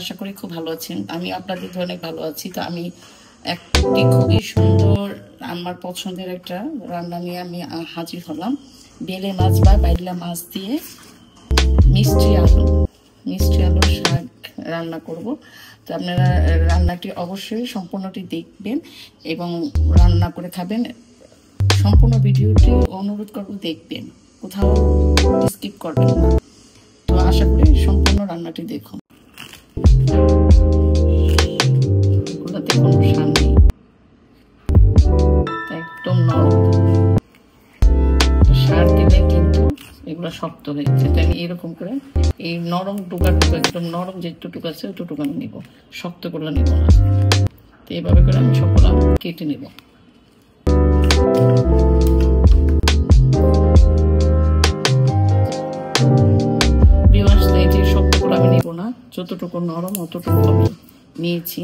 আশা করি খুব ভালো আছেন। আমি আপনাদের অনেক ভালো আছি। তো আমি একটি খুবই সুন্দর আমার পছন্দের একটা রান্না নিয়ে আমি হাজির হলাম। বেলে মাছ বা বাইলা মাছ দিয়ে মিষ্টি আলুর শাক রান্না করব। তো আপনারা রান্নাটি অবশ্যই সম্পূর্ণটি দেখবেন এবং রান্না করে খাবেন। সম্পূর্ণ ভিডিওটি অনুরোধ করব দেখবেন, কোথাও স্কিপ করবেন না। তো আশা করি সম্পূর্ণ রান্নাটি দেখুন। এগুলোতে কোনো সার নেই, একদম নরম। সার দিলে কিন্তু এগুলো শক্ত হয়ে যাচ্ছে। তো আমি এরকম করে এই নরম টুকরো একদম নরম যেটুকু আছে ওটুকু আমি নেব, শক্ত করে নেব না। তো এইভাবে করে আমি সবগুলো কেটে নেব। আমি নেব না, যতটুকু নরম অতটুকু আমি নিয়েছি,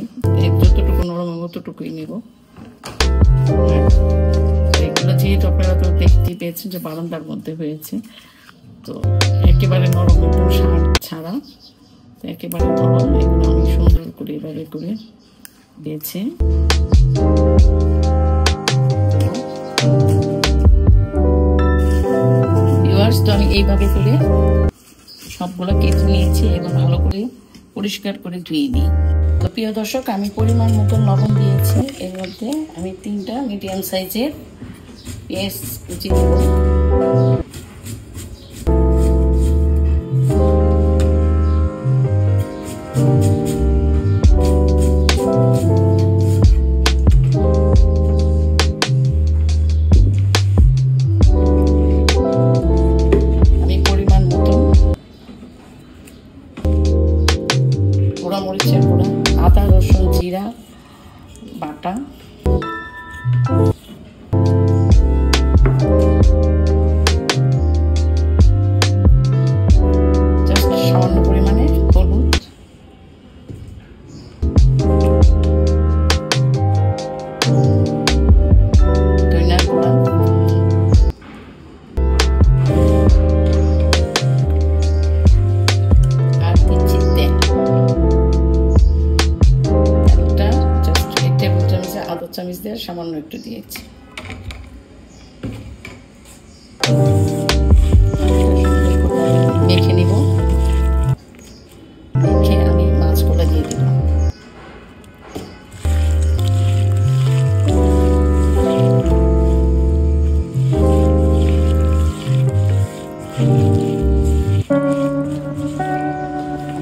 যতটুকু নরম অতটুকুই নেব। এগুলো যেহেতু আপনারা তো দেখতেই পেয়েছেন যে বারান্দার মধ্যে হয়েছে, তো একেবারে নরম একদম সার ছাড়া, তো একেবারে নরম। এগুলো আমি সুন্দর করে এভাবে করে দিয়েছি। তো আমি এইভাবে করে সবগুলো কেটে নিয়েছি এবং ভালো করে পরিষ্কার করে ধুয়ে নিই। তো প্রিয় দর্শক, আমি পরিমাণ মতো লবণ দিয়েছি। এর মধ্যে আমি 3টা মিডিয়াম সাইজের পেঁয়াজ কুচি দেব। মরিচের গুঁড়া, আদা রসুন জিরা বাটা, জাস্ট সামান্য পরিমাণে হলুদ, ধনিয়ার গুঁড়া, আর দিচ্ছি তেল। চামচ দিয়ে সামান্য একটু দিয়েছি। মেখে নিব, মেখে আমি মাছগুলো দিয়ে দিলাম।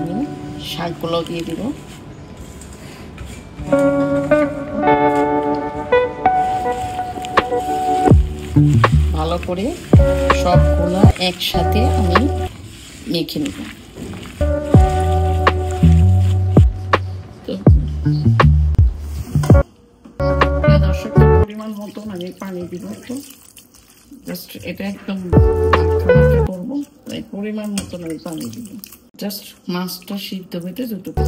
আমি শাকগুলো দিয়ে দিব। ভালো করে সবগুলো একসাথে আমি মেখে নেব। তো দর্শক, পরিমাণ মতন আমি পানি দিব। তো জাস্ট এটা একদম করবো, তাই পরিমাণ মতন আমি পানি দিব। জাস্ট মাছটা সিদ্ধ হইতে যতটুকু।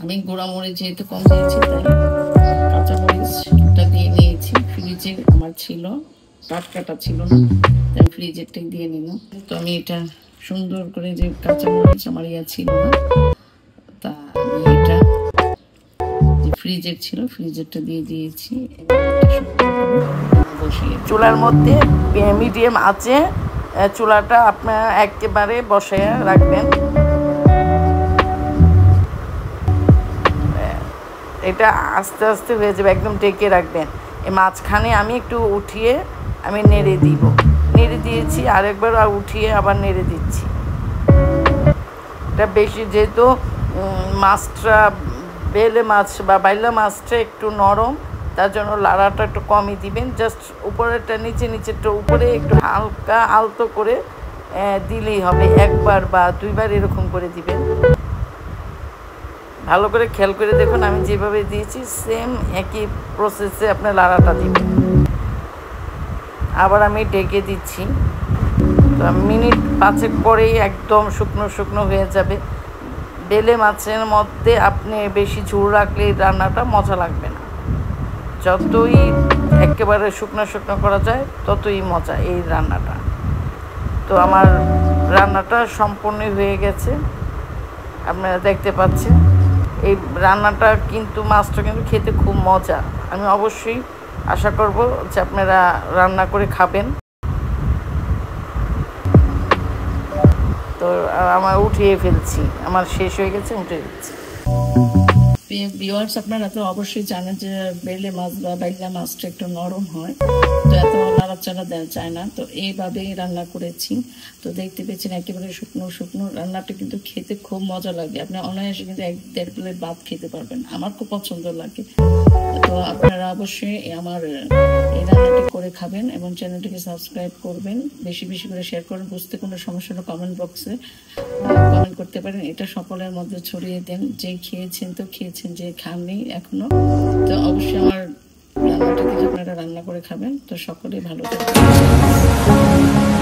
আমি গুঁড়া মরিচ যেহেতু কম দিয়েছি, তাই কাঁচা মরিচটা দিয়ে নিয়েছি। ফ্রিজে আমার ছিল, টাটকাটা ছিল না, তাই ফ্রিজেরটাই দিয়ে নিলাম। তো আমি এটা সুন্দর করে, যে কাঁচা মরিচ আমার ছিল না, তা আমি এটা যে ফ্রিজের ছিল ফ্রিজেরটা দিয়ে দিয়েছি। চুলার মধ্যে মিডিয়াম আছে, চুলাটা আপনার একেবারে বসায় রাখবেন। এটা আস্তে আস্তে হয়ে যাবে, একদম ঢেকে রাখবেন। এই মাঝখানে আমি একটু উঠিয়ে আমি নেড়ে দিব, নেড়ে দিয়েছি, আরেকবার উঠিয়ে আবার নেড়ে দিচ্ছি। এটা বেশি, যেহেতু মাছটা বেলে মাছ বা বাইলা মাছটা একটু নরম, তার জন্য লাড়াটা একটু কমই দিবেন। জাস্ট উপরেরটা নিচেরটা উপরে একটু হালকা আলতো করে দিলেই হবে। একবার বা দুইবার এরকম করে দিবেন। ভালো করে খেয়াল করে দেখুন, আমি যেভাবে দিয়েছি সেম একই প্রসেসে আপনার লাড়াটা দিবেন। আবার আমি ঢেকে দিচ্ছি। তো মিনিট 5 পরেই একদম শুকনো শুকনো হয়ে যাবে। বেলে মাছের মধ্যে আপনি বেশি ঝোল রাখলে রান্নাটা মজা লাগবে না। যতই একেবারে শুকনো শুকনো করা যায় ততই মজা এই রান্নাটা। তো আমার রান্নাটা সম্পূর্ণ হয়ে গেছে, আপনারা দেখতে পাচ্ছেন। এই রান্নাটা কিন্তু মাছটা কিন্তু খেতে খুব মজা। আমি অবশ্যই আশা করব যে আপনারা রান্না করে খাবেন। তো আমার উঠিয়ে ফেলছি, আমার শেষ হয়ে গেছে, উঠে ফেলছি। ভিউয়ার্স, আপনারা তো অবশ্যই জানেন যে বেলে মাছ বা বাইলা মাছটা একটু নরম হয়, তো এত নাড়াচাড়া দেওয়া যায় না। তো এইভাবেই রান্না করেছি। তো দেখতে পেয়েছেন একেবারে শুকনো শুকনো। রান্নাটা কিন্তু খেতে খুব মজা লাগে, আপনি অনায়াসে কিন্তু 1-1.5 প্লেট ভাত খেতে পারবেন। আমার খুব পছন্দ লাগে। তো আপনারা অবশ্যই আমার এই রান্নাটি করে খাবেন এবং চ্যানেলটিকে সাবস্ক্রাইব করবেন, বেশি বেশি করে শেয়ার করবেন। বুঝতে কোনো সমস্যা হলে কমেন্ট বক্সে কমেন্ট করতে পারেন। এটা সকলের মধ্যে ছড়িয়ে দেন, যে খেয়েছেন তো খেয়েছেন, যে খাননি এখনো, তো অবশ্যই আমার রান্নাটা থেকে আপনারা রান্না করে খাবেন। তো সকলেই ভালো থাকবেন।